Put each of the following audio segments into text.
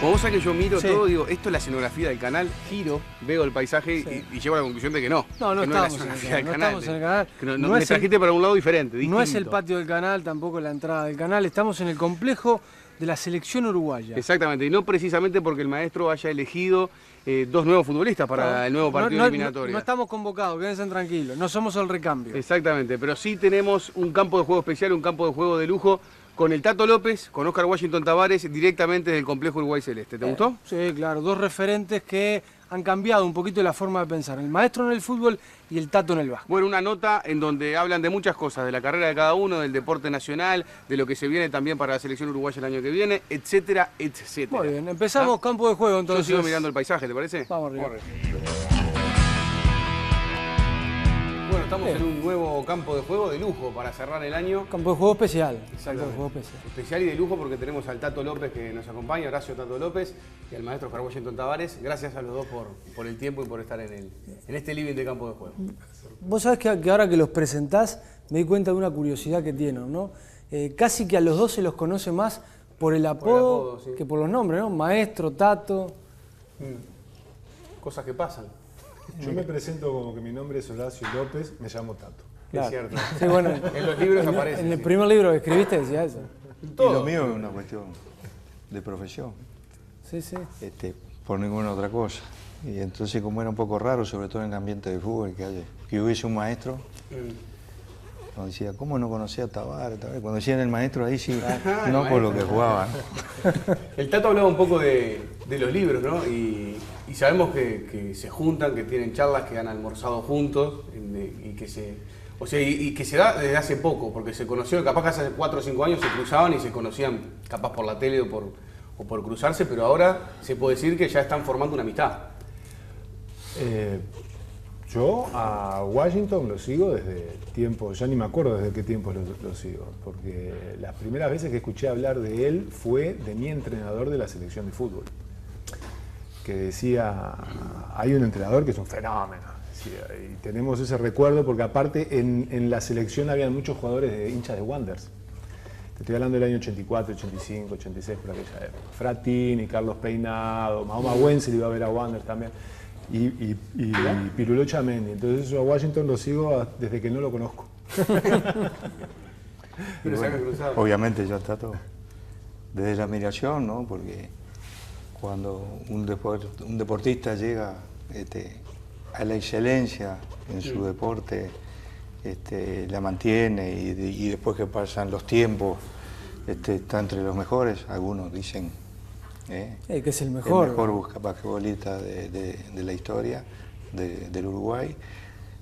Como vos sabés que yo miro todo, digo, esto es la escenografía del canal, giro, veo el paisaje y llego a la conclusión de que no. No, no que estamos es la en el escenografía canal. del No estamos en el canal. Que no, No me es trajiste para un lado diferente, distinto. No es el patio del canal, tampoco la entrada del canal. Estamos en el complejo de la selección uruguaya. Exactamente, y no precisamente porque el maestro haya elegido dos nuevos futbolistas para el nuevo partido eliminatorio. No estamos convocados, quédense tranquilos, no somos el recambio. Exactamente, pero sí tenemos un campo de juego especial, un campo de juego de lujo con el Tato López, con Oscar Washington Tavares, directamente desde el complejo Uruguay Celeste. ¿Te gustó? Sí, claro, dos referentes que han cambiado un poquito la forma de pensar. El maestro en el fútbol y el Tato en el básquet. Bueno, una nota en donde hablan de muchas cosas, de la carrera de cada uno, del deporte nacional, de lo que se viene también para la selección uruguaya el año que viene, etcétera, etcétera. Muy bien, empezamos campo de juego entonces. Yo sigo mirando el paisaje, ¿te parece? Vamos arriba. Bueno, estamos en un nuevo campo de juego de lujo para cerrar el año. Campo de juego especial. Exactamente. Campo de juego especial. Especial y de lujo porque tenemos al Tato López que nos acompaña, Horacio Tato López, y al maestro Oscar Washington Tavares. Gracias a los dos por el tiempo y por estar en este living de campo de juego. Vos sabés que ahora que los presentás me di cuenta de una curiosidad que tienen, ¿no? Casi que a los dos se los conoce más por el apodo, sí, que por los nombres, ¿no? Maestro, Tato. Cosas que pasan. Yo me presento como que mi nombre es Horacio López, me llamo Tato. Claro. Es cierto. Sí, bueno, en los libros aparece. En el primer libro que escribiste decía eso. Y lo mío es una cuestión de profesión, Sí, sí. por ninguna otra cosa. Y entonces, como era un poco raro, sobre todo en el ambiente de fútbol, que hubiese un maestro, cuando decía, ¿cómo no conocía a Tavares? Cuando decían el maestro, ahí sí, no por lo que jugaba. El Tato hablaba un poco de los libros, ¿no? Y sabemos que se juntan, que tienen charlas, que han almorzado juntos y que se da desde hace poco, porque se conoció, capaz que hace 4 o 5 años se cruzaban y se conocían capaz por la tele o por cruzarse, pero ahora se puede decir que ya están formando una amistad. Yo a Washington lo sigo desde tiempo, ya ni me acuerdo desde qué tiempo lo sigo, porque las primeras veces que escuché hablar de él fue de mi entrenador de la selección de fútbol, que decía, hay un entrenador que es un fenómeno, decía, y tenemos ese recuerdo porque aparte en la selección habían muchos jugadores de hinchas de Wanderers. Te estoy hablando del año 84, 85, 86, por aquella época. Fratini, Carlos Peinado, Mahoma Wenzel iba a ver a Wanderers también. Y Pirulo Chamendi. Entonces yo a Washington lo sigo desde que no lo conozco. Pero Bueno, obviamente yo trato desde la admiración, ¿no? Porque cuando un deportista llega a la excelencia en su deporte, la mantiene y después que pasan los tiempos está entre los mejores. Algunos dicen Que es el mejor. El mejor basquetbolista de la historia del Uruguay.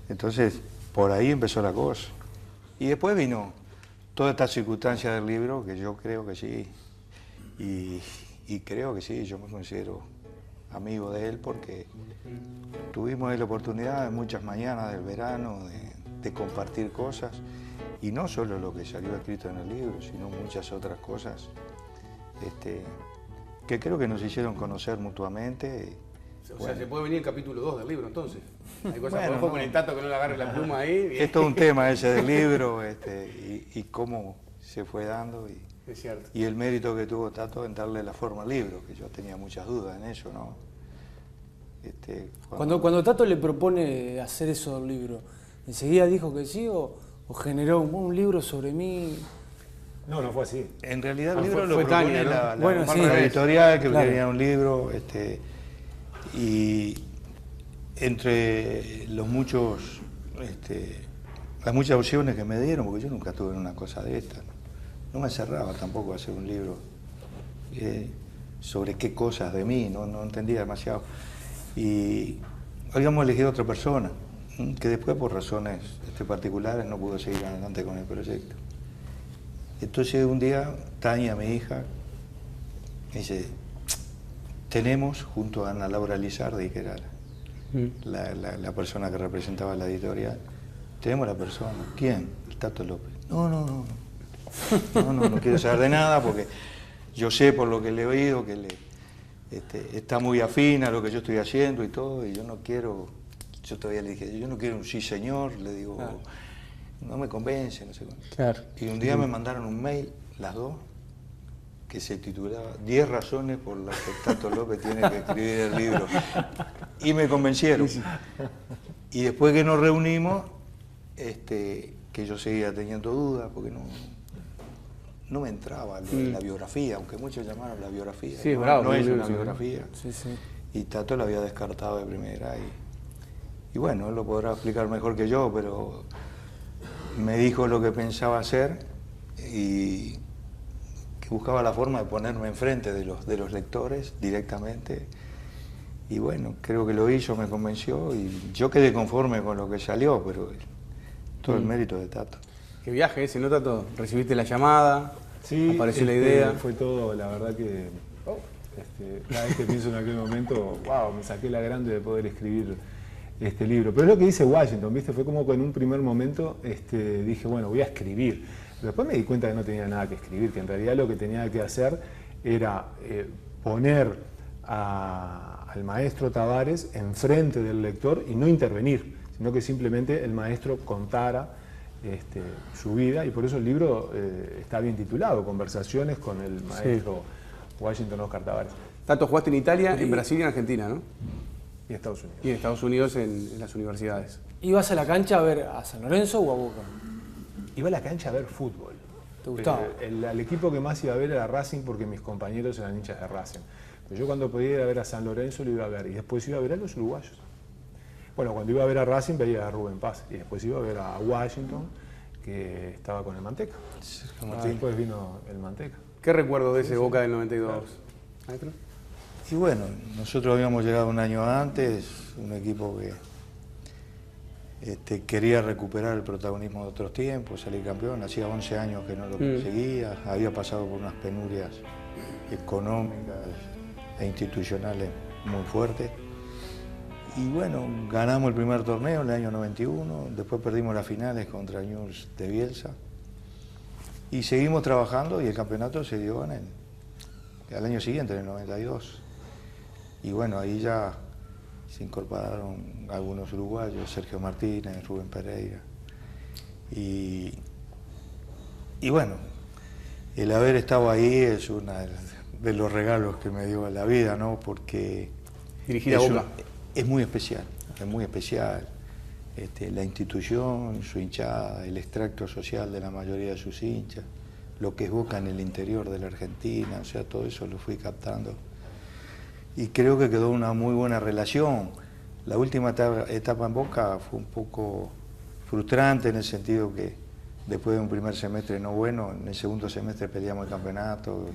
Entonces, por ahí empezó la cosa. Y después vino toda esta circunstancia del libro, que yo creo que sí. Y creo que sí, yo me considero amigo de él porque tuvimos la oportunidad en muchas mañanas del verano de compartir cosas. Y no solo lo que salió escrito en el libro, sino muchas otras cosas que creo que nos hicieron conocer mutuamente. O sea, se puede venir el capítulo 2 del libro, entonces. Hay cosas Bueno, por con el Tato que no le agarre la pluma ahí. Es todo un tema ese del libro y cómo se fue dando Es cierto. y el mérito que tuvo Tato en darle la forma al libro, que yo tenía muchas dudas en eso, ¿no? Cuando Tato le propone hacer eso del libro, ¿enseguida dijo que sí o generó un libro sobre mí? No, no fue así. En realidad el libro lo fue propone Tania, ¿no? la Bueno, sí, editorial, que claro. quería un libro, y entre los muchos, las muchas opciones que me dieron, porque yo nunca tuve una cosa de esta, no me cerraba tampoco a hacer un libro sobre qué cosas de mí, no entendía demasiado. Y habíamos elegido otra persona, que después por razones particulares no pudo seguir adelante con el proyecto. Entonces un día Tania, mi hija, me dice, tenemos junto a Ana Laura Lizardi, que era la persona que representaba la editorial, tenemos la persona. ¿Quién? El Tato López. No quiero saber de nada porque yo sé por lo que le he oído que está muy afín a lo que yo estoy haciendo y todo, y yo no quiero, yo todavía le dije, yo no quiero un sí señor, le digo, no me convence, no sé cuánto. Claro. Y un día me mandaron un mail, las dos, que se titulaba 10 razones por las que Tato López tiene que escribir el libro. Y me convencieron. Y después que nos reunimos, que yo seguía teniendo dudas, porque no me entraba la biografía, aunque muchos llamaron la biografía. Sí, no, bravo, no es una sí. biografía. Sí, sí. Y Tato la había descartado de primera. Y bueno, él lo podrá explicar mejor que yo, pero me dijo lo que pensaba hacer y que buscaba la forma de ponerme enfrente de los lectores directamente. Y bueno, creo que lo hizo, me convenció y yo quedé conforme con lo que salió, pero todo el mérito de Tato. Qué viaje ese, ¿no, Tato? Recibiste la llamada, Sí, apareció la idea. fue todo, la verdad que cada vez que pienso en aquel momento, wow, me saqué la grande de poder escribir este libro. Pero es lo que dice Washington, ¿viste? Fue como que en un primer momento dije, bueno, voy a escribir. Pero después me di cuenta que no tenía nada que escribir, que en realidad lo que tenía que hacer era poner al maestro Tavares enfrente del lector y no intervenir, sino que simplemente el maestro contara su vida, y por eso el libro está bien titulado, Conversaciones con el maestro Washington Oscar Tavares. Tato, jugaste en Italia, en Brasil y en Argentina, ¿no? Y Estados Unidos. Y en Estados Unidos en las universidades. ¿Ibas a la cancha a ver a San Lorenzo o a Boca? Iba a la cancha a ver fútbol. ¿Te gustaba? El equipo que más iba a ver era Racing porque mis compañeros eran hinchas de Racing. Pero yo cuando podía ir a ver a San Lorenzo lo iba a ver y después iba a ver a los uruguayos. Bueno, cuando iba a ver a Racing veía a Rubén Paz y después iba a ver a Washington, que estaba con el Manteca. Después vino el Manteca. ¿Qué recuerdo de ese Boca del 92? ¿Maestro? Y bueno, nosotros habíamos llegado un año antes, un equipo que quería recuperar el protagonismo de otros tiempos, salir campeón, hacía 11 años que no lo conseguía, había pasado por unas penurias económicas e institucionales muy fuertes. Y bueno, ganamos el primer torneo en el año 91, después perdimos las finales contra Newell's de Bielsa y seguimos trabajando y el campeonato se dio al año siguiente, en el 92. Y bueno, ahí ya se incorporaron algunos uruguayos, Sergio Martínez, Rubén Pereira. Y bueno, el haber estado ahí es uno de los regalos que me dio la vida, ¿no? Porque Dirigir a Boca. Es muy especial, es muy especial. La institución, su hinchada, el extracto social de la mayoría de sus hinchas, lo que es Boca en el interior de la Argentina, o sea, todo eso lo fui captando. Y creo que quedó una muy buena relación. La última etapa en Boca fue un poco frustrante en el sentido que después de un primer semestre no bueno, en el segundo semestre peleamos el campeonato,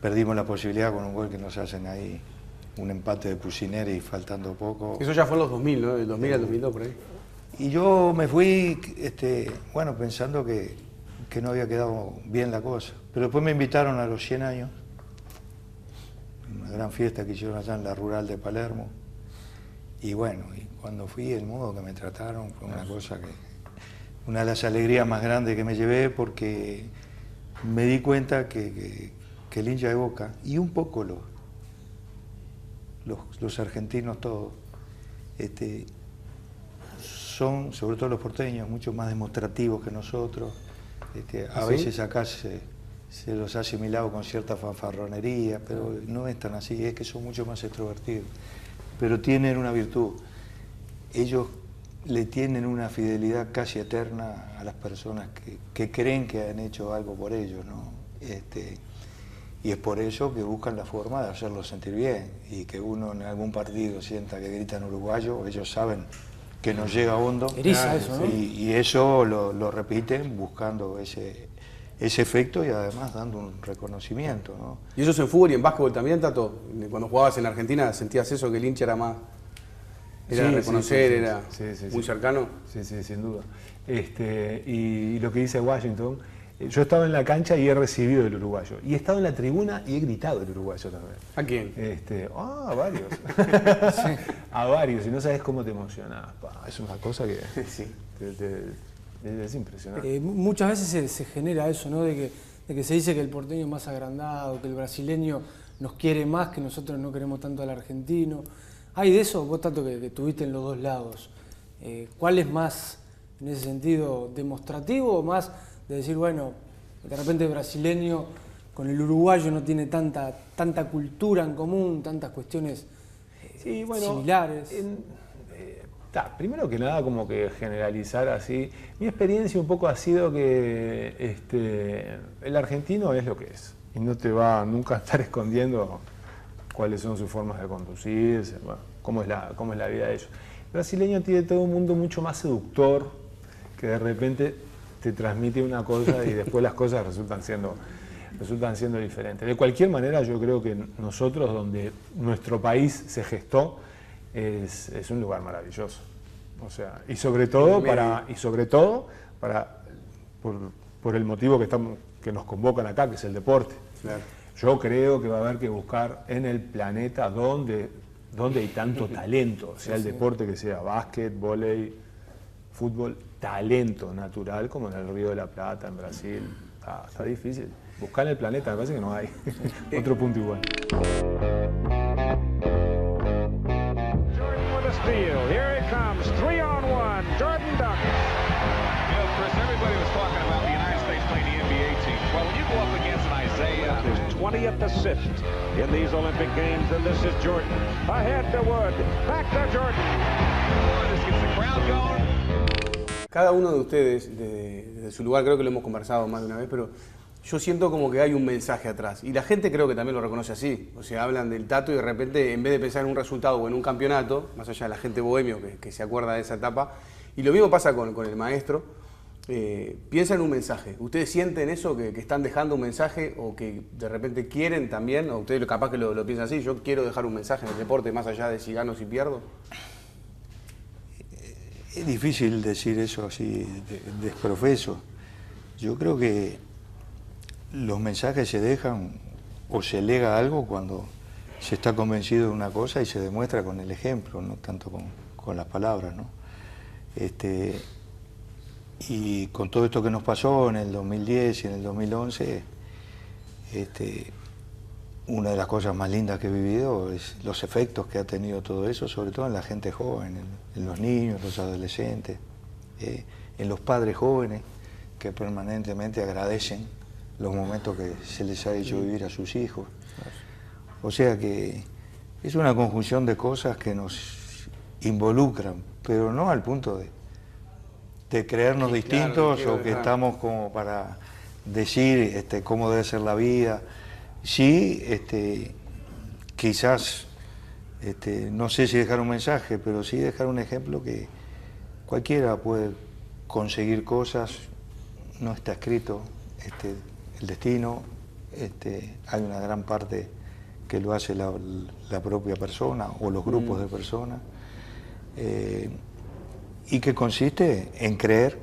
perdimos la posibilidad con un gol que nos hacen ahí, un empate de Pusineri faltando poco. Eso ya fue en los 2000, ¿no? Del 2000 al 2002, por ahí. Y yo me fui, bueno, pensando que no había quedado bien la cosa. Pero después me invitaron a los 100 años, una gran fiesta que hicieron allá en la rural de Palermo. Y bueno, y cuando fui, el modo que me trataron fue una cosa una de las alegrías más grandes que me llevé, porque me di cuenta que el hincha de Boca, y un poco los argentinos todos, son, sobre todo los porteños, mucho más demostrativos que nosotros. A veces acá se los ha asimilado con cierta fanfarronería, pero no es tan así, es que son mucho más extrovertidos. Pero tienen una virtud, ellos le tienen una fidelidad casi eterna a las personas que creen que han hecho algo por ellos, ¿no? Y es por eso que buscan la forma de hacerlos sentir bien, y que uno en algún partido sienta que gritan uruguayo, ellos saben que nos llega hondo. Eriza eso, ¿no? Y eso lo repiten buscando ese efecto y además dando un reconocimiento, ¿no? ¿Y eso es en fútbol y en básquetbol también, Tato? Cuando jugabas en Argentina, ¿sentías eso, que el hincha era más... Era Sí, reconocer, sí, era sí, muy cercano? Sí, sí, sin duda. Y lo que dice Washington, yo estaba en la cancha y he recibido el uruguayo. Y he estado en la tribuna y he gritado el uruguayo también. ¿A quién? A varios. A varios. Y no sabes cómo te emocionás. Es una cosa que Sí. es impresionante. Muchas veces se genera eso, ¿no? De que se dice que el porteño es más agrandado, que el brasileño nos quiere más, que nosotros no queremos tanto al argentino. ¿Hay de eso? Vos, tanto que tuviste en los dos lados. ¿Cuál es más, en ese sentido, demostrativo o más de decir, bueno, de repente el brasileño con el uruguayo no tiene tanta cultura en común, tantas cuestiones Sí, bueno, similares. Primero que nada, como que generalizar así. Mi experiencia un poco ha sido que el argentino es lo que es y no te va nunca a estar escondiendo cuáles son sus formas de conducirse, bueno, cómo es la vida de ellos. El brasileño tiene todo un mundo mucho más seductor que de repente te transmite una cosa y después las cosas resultan siendo diferentes. De cualquier manera, yo creo que nosotros, donde nuestro país se gestó, es un lugar maravilloso. O sea, y sobre todo por el motivo que nos convocan acá, que es el deporte. Claro. Yo creo que va a haber que buscar en el planeta donde hay tanto talento, sea el deporte que sea, básquet, vóley, fútbol, talento natural, como en el Río de la Plata, en Brasil. Está difícil. Buscar en el planeta, me parece que no hay. Otro punto igual. Jordan with a steal. Here it comes. 3-on-1. Jordan Duck. You know, Chris, everybody was talking about the United States playing the NBA team. Well, when you go up against an Isaiah... His 20th assist in these Olympic Games, and this is Jordan. Ahead to Wood. Back to Jordan. This gets the crowd going. Cada uno de ustedes, desde su lugar, creo que lo hemos conversado más de una vez, pero yo siento como que hay un mensaje atrás. Y la gente creo que también lo reconoce así. O sea, hablan del Tato y de repente, en vez de pensar en un resultado o en un campeonato, más allá de la gente bohemio que se acuerda de esa etapa, y lo mismo pasa con el maestro, piensa en un mensaje. ¿Ustedes sienten eso, que están dejando un mensaje o que de repente quieren también? ¿O ustedes capaz que lo piensan así? Yo quiero dejar un mensaje en el deporte más allá de si gano o si pierdo. Es difícil decir eso así, desprofeso. Yo creo que los mensajes se dejan o se lega algo cuando se está convencido de una cosa y se demuestra con el ejemplo, no tanto con las palabras, ¿no? Y con todo esto que nos pasó en el 2010 y en el 2011, una de las cosas más lindas que he vivido es los efectos que ha tenido todo eso, sobre todo en la gente joven, en los niños, los adolescentes, en los padres jóvenes que permanentemente agradecen los momentos que se les ha hecho vivir a sus hijos. O sea que es una conjunción de cosas que nos involucran, pero no al punto de creernos Sí, distintos, claro, o que estamos como para decir cómo debe ser la vida. Sí, quizás, no sé si dejar un mensaje, pero sí dejar un ejemplo que cualquiera puede conseguir cosas, no está escrito el destino, hay una gran parte que lo hace la propia persona o los grupos de personas, y que consiste en creer.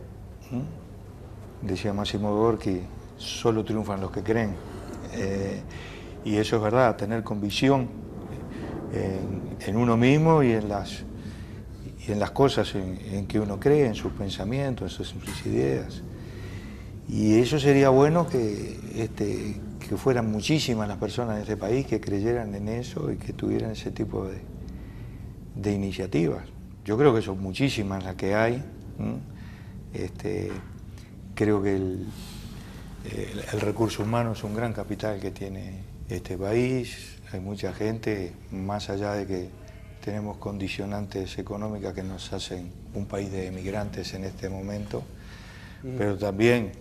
Decía Massimo Gorki, solo triunfan los que creen. Y eso es verdad, tener convicción en uno mismo y en las cosas en que uno cree, en sus pensamientos, en sus ideas. Y eso sería bueno que fueran muchísimas las personas de este país que creyeran en eso y que tuvieran ese tipo de iniciativas. Yo creo que son muchísimas las que hay. Creo que el recurso humano es un gran capital que tiene este país. Hay mucha gente, más allá de que tenemos condicionantes económicas que nos hacen un país de emigrantes en este momento, pero también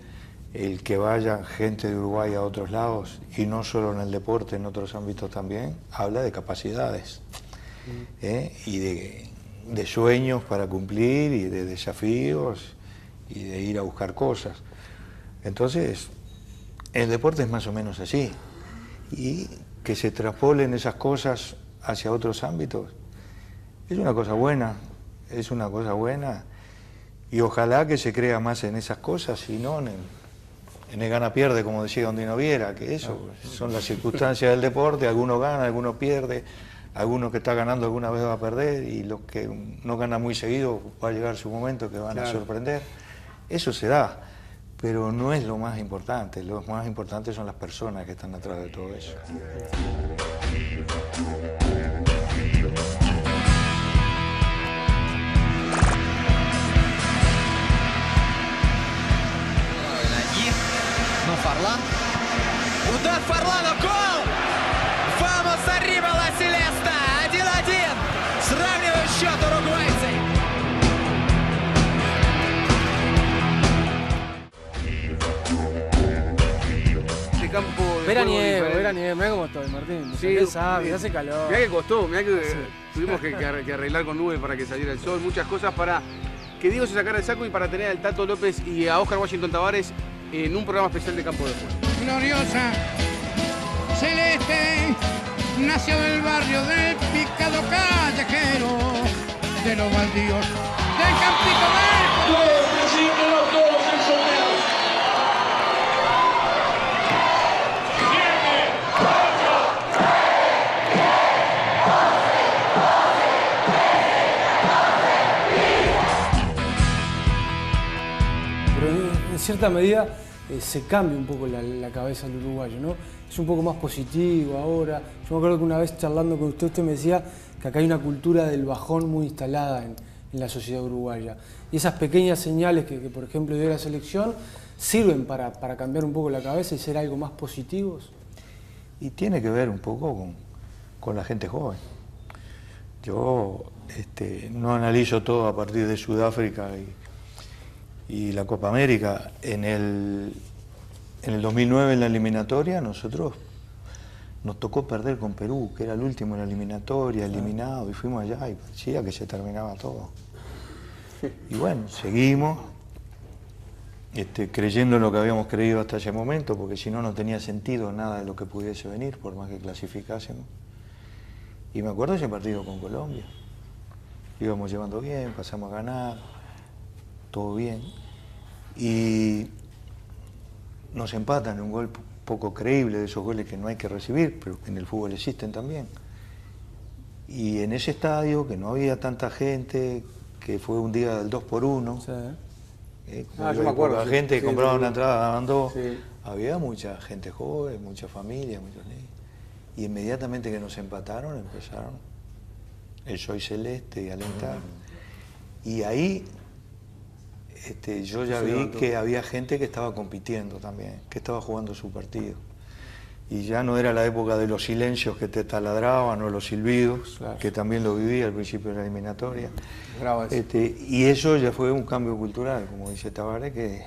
el que vaya gente de Uruguay a otros lados, y no solo en el deporte, en otros ámbitos también, habla de capacidades y de sueños para cumplir y de desafíos y de ir a buscar cosas. Entonces, el deporte es más o menos así, y que se traspolen esas cosas hacia otros ámbitos es una cosa buena, y ojalá que se crea más en esas cosas y no en el gana-pierde, como decía Don Dino Viera, que eso son las circunstancias del deporte, alguno gana, alguno pierde, alguno que está ganando alguna vez va a perder, y los que no ganan muy seguido va a llegar su momento que van a sorprender. Eso se da, pero no es lo más importante son las personas que están atrás de todo eso. Non Farlan, Удар Фарлана, гол! Vamos arriba la Celesta! 1-1! Сравнивают счет уругвайцы! Este campo de Veraniego, juego veraniego, mirá cómo estoy, Martín. Sí, sabe, hace calor. Mirá que costó, mirá que tuvimos que arreglar con nubes para que saliera el sol, muchas cosas para que Diego se sacara el saco y para tener al Tato López y a Oscar Washington Tavares en un programa especial de campo de juego. Gloriosa Celeste nació del barrio del picado callejero, de los baldíos, del campito del... Pero en cierta medida se cambia un poco la cabeza del uruguayo, ¿no? Es un poco más positivo ahora. Yo me acuerdo que una vez charlando con usted me decía que acá hay una cultura del bajón muy instalada en la sociedad uruguaya. Y esas pequeñas señales que por ejemplo, dio la selección, sirven para cambiar un poco la cabeza y ser algo más positivos. Y tiene que ver un poco con la gente joven. Yo no analizo todo a partir de Sudáfrica y la Copa América. En el 2009 en la eliminatoria nosotros nos tocó perder con Perú, que era el último en la eliminatoria, eliminado, y fuimos allá y parecía que se terminaba todo. Y bueno, seguimos creyendo en lo que habíamos creído hasta ese momento, porque si no, no tenía sentido nada de lo que pudiese venir, por más que clasificásemos. Y me acuerdo ese partido con Colombia. Íbamos llevando bien, pasamos a ganar, todo bien. Y nos empatan un gol poco creíble, de esos goles que no hay que recibir, pero que en el fútbol existen también. Y en ese estadio, que no había tanta gente, que fue un día del 2x1, Sí. Yo me acuerdo. la gente que compraba una entrada, daban dos, Sí. había mucha gente joven, mucha familia, muchos niños. Y inmediatamente que nos empataron, empezaron el Soy Celeste y alentar. Y ahí yo ya vi que había gente que estaba compitiendo también, que estaba jugando su partido. Y ya no era la época de los silencios que te taladraban o los silbidos, Claro. que también lo viví al principio de la eliminatoria. Bravo eso. Y eso ya fue un cambio cultural, como dice Tavares, que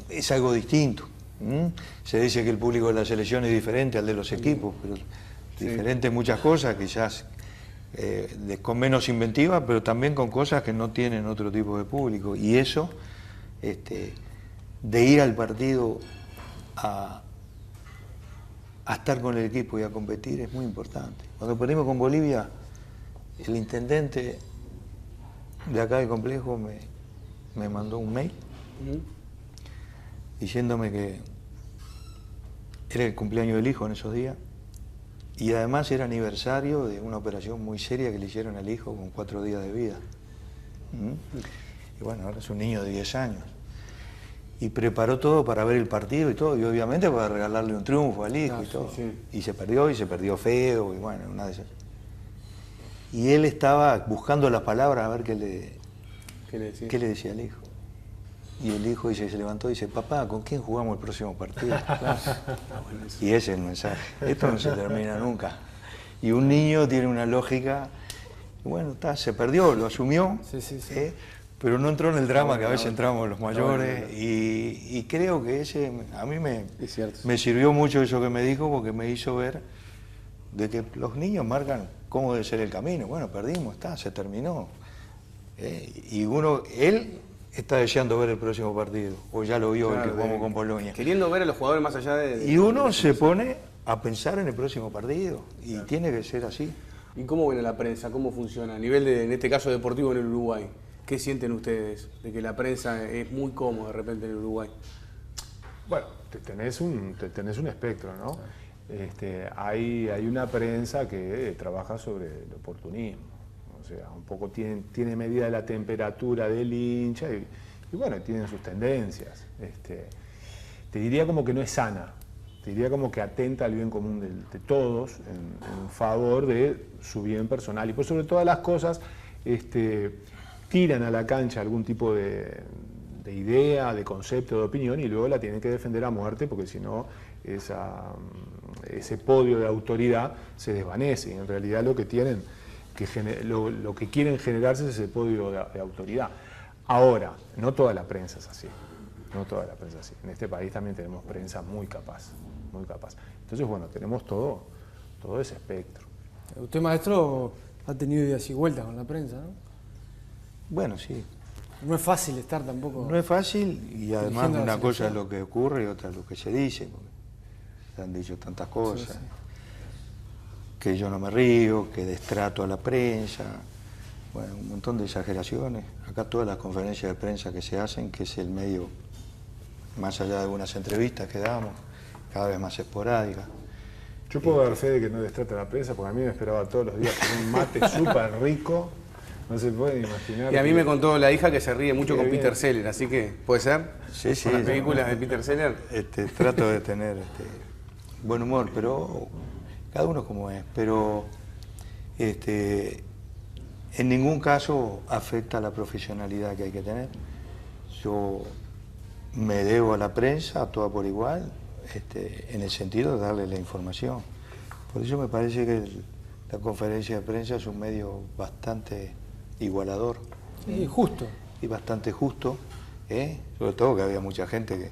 es algo distinto. Se dice que el público de la selección es diferente al de los equipos, pero diferente en muchas cosas, quizás con menos inventiva, pero también con cosas que no tienen otro tipo de público. Y eso, de ir al partido a estar con el equipo y a competir, es muy importante. Cuando perdimos con Bolivia, el intendente de acá del complejo me mandó un mail diciéndome que era el cumpleaños del hijo en esos días y además era aniversario de una operación muy seria que le hicieron al hijo con 4 días de vida. Y bueno, ahora es un niño de 10 años. Y preparó todo para ver el partido y todo, y obviamente para regalarle un triunfo al hijo y todo. Sí. Y se perdió feo, y bueno, una de esas. Y él estaba buscando las palabras a ver qué le decía al hijo. Y el hijo se levantó y dice, papá, ¿con quién jugamos el próximo partido? Y ese es el mensaje. Esto no se termina nunca. Y un niño tiene una lógica, y bueno, se perdió, lo asumió, pero no entró en el drama que a veces entramos los mayores. Y creo que a mí me sirvió mucho eso que me dijo, porque me hizo ver de que los niños marcan cómo debe ser el camino. Bueno, perdimos, se terminó. Y él está deseando ver el próximo partido, o ya lo vio, el que jugamos con Polonia. Queriendo ver a los jugadores más allá de... Y uno se pone a pensar en el próximo partido, y tiene que ser así. ¿Y cómo ven a la prensa? ¿Cómo funciona? A nivel en este caso deportivo en el Uruguay, ¿qué sienten ustedes de que la prensa es muy cómoda de repente en el Uruguay? Bueno, tenés un espectro, ¿no? Hay una prensa que trabaja sobre el oportunismo. O sea, un poco tiene medida la temperatura del hincha y bueno, tienen sus tendencias. Te diría como que no es sana, te diría como que atenta al bien común de todos en favor de su bien personal y por sobre todas las cosas tiran a la cancha algún tipo de idea, de concepto, de opinión, y luego la tienen que defender a muerte, porque si no ese podio de autoridad se desvanece. Y en realidad lo que tienen lo que quieren generarse es ese podio de autoridad. Ahora, no toda la prensa es así. No toda la prensa es así. En este país también tenemos prensa muy capaz, muy capaz. Entonces, bueno, tenemos todo ese espectro. Usted, maestro, ha tenido idas y vueltas con la prensa, ¿no? Bueno, sí. No es fácil estar tampoco. No es fácil, y además dirigiendo la una cosa es selección. lo que ocurre y otra es lo que se dice, porque se han dicho tantas cosas. Sí, sí. Que yo no me río, que destrato a la prensa, bueno, un montón de exageraciones. Acá todas las conferencias de prensa que se hacen, que es el medio, más allá de algunas entrevistas que damos, cada vez más esporádicas. Yo puedo dar fe de que no destrata a la prensa, porque a mí me esperaba todos los días con un mate súper rico, no se pueden imaginar. Y a mí me contó la hija que se ríe mucho Qué con bien. Peter Sellers, así que, ¿puede ser? Sí, sí. Con las películas de Peter Sellers. Trato de tener buen humor, pero cada uno como es, pero en ningún caso afecta la profesionalidad que hay que tener. Yo me debo a la prensa, a toda por igual, en el sentido de darle la información. Por eso me parece que la conferencia de prensa es un medio bastante igualador. Sí, justo. Y bastante justo, sobre todo que había mucha gente que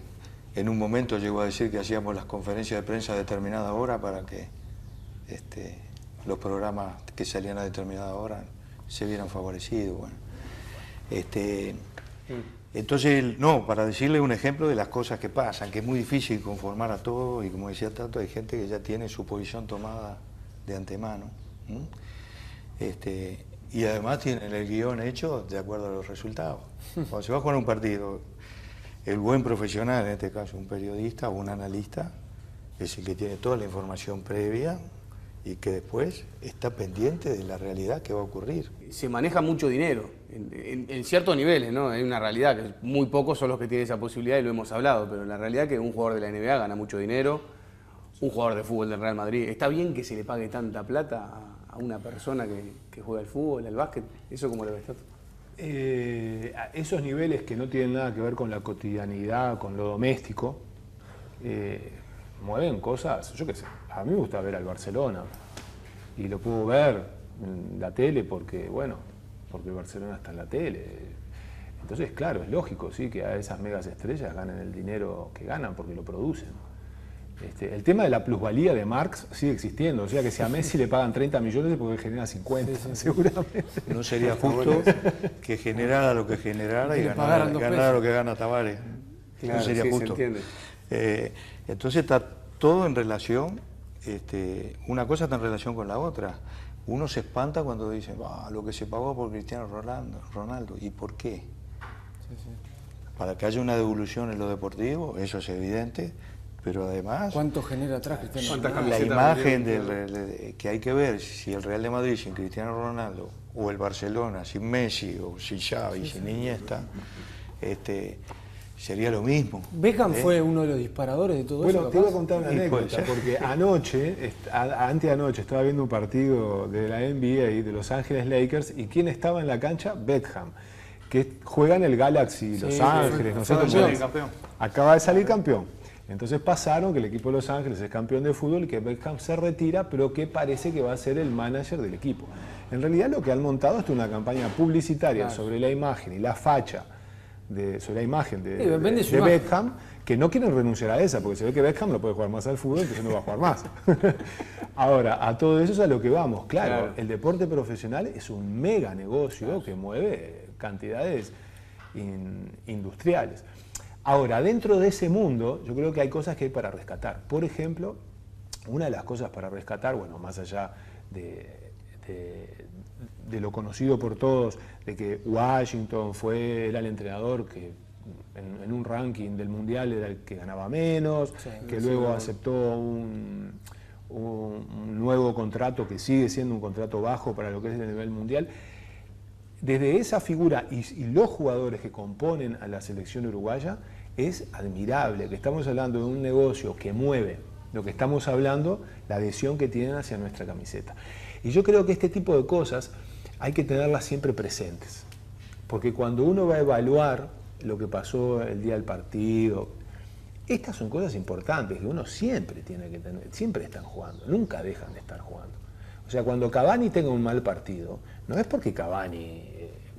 en un momento llegó a decir que hacíamos las conferencias de prensa a determinada hora para que los programas que salían a determinada hora se vieran favorecidos. Bueno. Entonces, no, para decirle un ejemplo de las cosas que pasan, que es muy difícil conformar a todos, y como decía Tato, hay gente que ya tiene su posición tomada de antemano. Y además tienen el guión hecho de acuerdo a los resultados. Cuando se va a jugar un partido, el buen profesional, en este caso un periodista o un analista, es el que tiene toda la información previa y que después está pendiente de la realidad que va a ocurrir. Se maneja mucho dinero, en ciertos niveles, ¿no? Hay una realidad que muy pocos son los que tienen esa posibilidad y lo hemos hablado, pero la realidad es que un jugador de la NBA gana mucho dinero, un jugador de fútbol del Real Madrid. ¿Está bien que se le pague tanta plata a una persona que juega al fútbol, al básquet? ¿Eso cómo lo ves, Tato? Esos niveles que no tienen nada que ver con la cotidianidad, con lo doméstico, mueven cosas, yo qué sé, a mí me gusta ver al Barcelona y lo puedo ver en la tele porque el Barcelona está en la tele. Entonces, claro, es lógico, sí, que a esas megas estrellas ganen el dinero que ganan porque lo producen. El tema de la plusvalía de Marx sigue existiendo, o sea que si a Messi le pagan 30 millones es porque genera 50, seguramente. No sería justo que generara lo que generara y ganara lo que gana Tavares. Claro, no sería sí, justo. se entiende. Entonces está todo en relación, una cosa está en relación con la otra. Uno se espanta cuando dice, lo que se pagó por Cristiano Ronaldo. ¿Y por qué? Para que haya una devolución en lo deportivo, eso es evidente, pero además... ¿Cuánto genera atrás Cristiano Ronaldo? La imagen que hay que ver, si el Real de Madrid sin Cristiano Ronaldo, o el Barcelona sin Messi, o sin Xavi, sin Iniesta, sería lo mismo. Beckham fue uno de los disparadores de todo eso. Bueno, te iba a contar una anécdota, porque anteanoche estaba viendo un partido de la NBA de Los Ángeles Lakers, y ¿quién estaba en la cancha? Beckham, que juega en el Galaxy Los Ángeles, no sé cómo. Acaba de salir campeón. Entonces pasaron que el equipo de Los Ángeles es campeón de fútbol y que Beckham se retira, pero que parece que va a ser el manager del equipo. En realidad lo que han montado es una campaña publicitaria sobre la imagen y la facha, sobre la imagen de Beckham, que no quieren renunciar a esa, porque se ve que Beckham no puede jugar más al fútbol, entonces no va a jugar más. Ahora, a todo eso es a lo que vamos. Claro, el deporte profesional es un mega negocio que mueve cantidades industriales. Ahora, dentro de ese mundo, yo creo que hay cosas que hay para rescatar. Por ejemplo, una de las cosas para rescatar, bueno, más allá de lo conocido por todos, de que Washington era el entrenador que en un ranking del Mundial era el que ganaba menos, que luego aceptó un nuevo contrato que sigue siendo un contrato bajo para lo que es el nivel mundial. Desde esa figura y los jugadores que componen a la selección uruguaya, es admirable que estamos hablando de un negocio que mueve lo que estamos hablando, la adhesión que tienen hacia nuestra camiseta. Y yo creo que este tipo de cosas hay que tenerlas siempre presentes, porque cuando uno va a evaluar lo que pasó el día del partido. Estas son cosas importantes que uno siempre tiene que tener, siempre están jugando, nunca dejan de estar jugando. O sea, cuando Cavani tenga un mal partido, no es porque Cavani,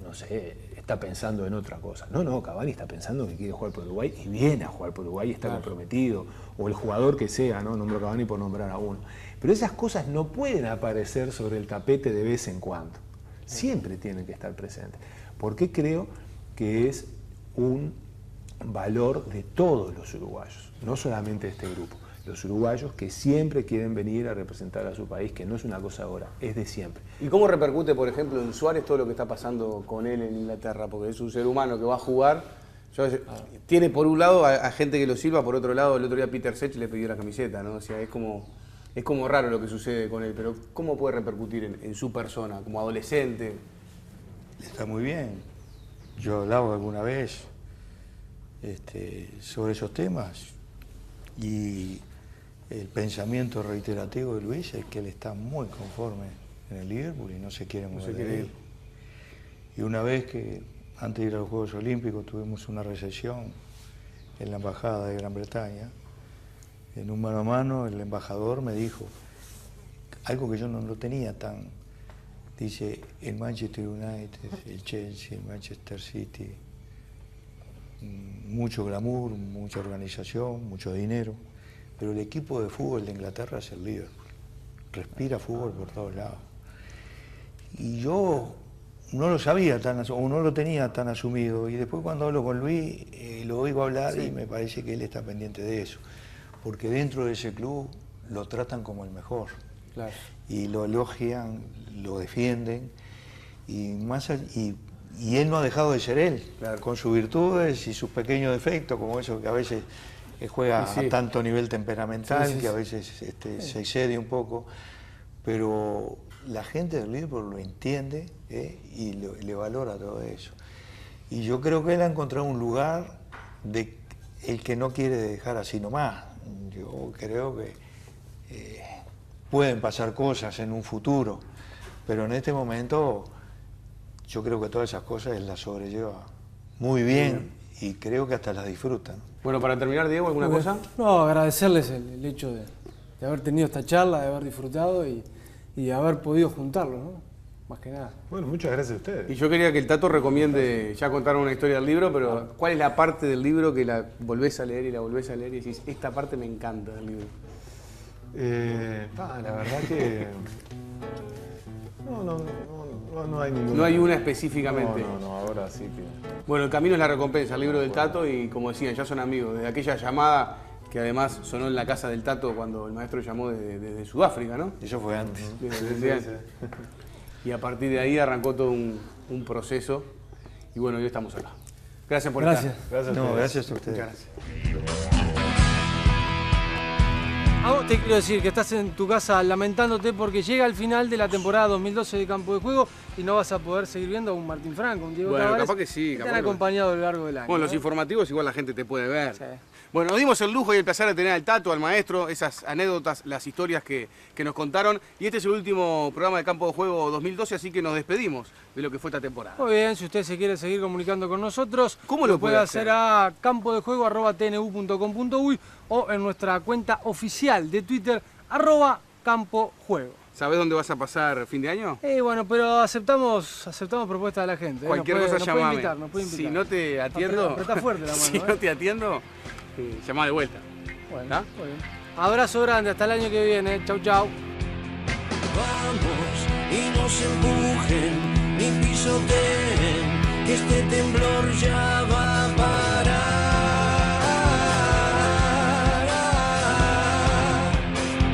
no sé, está pensando en otra cosa. No, Cavani está pensando que quiere jugar por Uruguay y viene a jugar por Uruguay y está comprometido. O el jugador que sea, ¿no? Nombro a Cavani por nombrar a uno. Pero esas cosas no pueden aparecer sobre el tapete de vez en cuando. Siempre tienen que estar presentes. Porque creo que es un valor de todos los uruguayos, no solamente de este grupo. Los uruguayos que siempre quieren venir a representar a su país, que no es una cosa ahora, es de siempre. ¿Y cómo repercute, por ejemplo, en Suárez todo lo que está pasando con él en Inglaterra? Porque es un ser humano que va a jugar, tiene por un lado a gente que lo sirva, por otro lado el otro día Peter Sech le pidió la camiseta, ¿no? O sea, es como raro lo que sucede con él, pero ¿cómo puede repercutir en su persona, como adolescente? Está muy bien. Yo hablaba alguna vez sobre esos temas y el pensamiento reiterativo de Luis es que él está muy conforme en el Liverpool y no se quiere mover de él. Y una vez que, antes de ir a los Juegos Olímpicos, tuvimos una recepción en la Embajada de Gran Bretaña, en un mano a mano el embajador me dijo algo que yo no lo tenía tan... Dice, el Manchester United, el Chelsea, el Manchester City, mucho glamour, mucha organización, mucho dinero, pero el equipo de fútbol de Inglaterra es el Liverpool. Respira fútbol por todos lados. Y yo no lo sabía o no lo tenía tan asumido, y después cuando hablo con Luis lo oigo hablar y me parece que él está pendiente de eso, porque dentro de ese club lo tratan como el mejor. Claro. Y lo elogian, lo defienden, y él no ha dejado de ser él, claro, con sus virtudes y sus pequeños defectos, como eso que a veces juega a tanto nivel temperamental, que a veces se excede un poco, pero la gente del Liverpool lo entiende y le valora todo eso. Y yo creo que él ha encontrado un lugar de el que no quiere dejar así nomás. Yo creo que pueden pasar cosas en un futuro, pero en este momento yo creo que todas esas cosas él las sobrelleva muy bien y creo que hasta las disfrutan. Bueno, para terminar, Diego, ¿alguna cosa? No, agradecerles el hecho de haber tenido esta charla, de haber disfrutado y haber podido juntarlo, ¿no? Más que nada. Bueno, muchas gracias a ustedes. Y yo quería que el Tato recomiende, ya contaron una historia del libro, pero ¿cuál es la parte del libro que la volvés a leer y la volvés a leer y decís, esta parte me encanta del libro? La verdad que no hay ninguna. No hay una específicamente. No, ahora sí que... Bueno, El Camino es la recompensa, el libro del Tato, y como decían, ya son amigos. Desde aquella llamada que además sonó en la casa del Tato cuando el maestro llamó desde Sudáfrica, ¿no? Eso fue antes. Y a partir de ahí arrancó todo un proceso. Y bueno, hoy estamos acá. Gracias por estar. Gracias a ustedes. Muchas gracias. A vos te quiero decir que estás en tu casa lamentándote porque llega el final de la temporada 2012 de Campo de Juego y no vas a poder seguir viendo a un Martín Franco, un Diego Tavares, capaz que sí. que te han acompañado a lo largo del año. Bueno, los informativos igual la gente te puede ver. Sí. Bueno, nos dimos el lujo y el placer de tener al Tato, al maestro, esas anécdotas, las historias que nos contaron. Y este es el último programa de Campo de Juego 2012, así que nos despedimos de lo que fue esta temporada. Muy bien, si usted se quiere seguir comunicando con nosotros, ¿cómo lo puede hacer? A campodejuego@tnu.com.uy o en nuestra cuenta oficial de Twitter, @campojuego. ¿Sabés dónde vas a pasar fin de año? Bueno, pero aceptamos propuestas de la gente. Cualquier cosa llamame. Nos puede invitar. Si no te atiendo, apretá fuerte la mano, si no te atiendo, llamá de vuelta. Bueno, muy bien. Abrazo grande, hasta el año que viene. Chau, chau. Vamos y no se empujen ni pisoteen, que este temblor ya va a parar.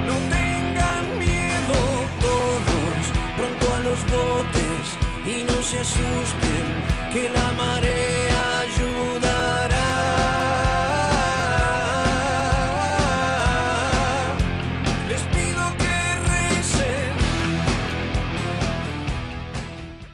No tengan miedo todos, pronto a los botes y no se asusten, que la marea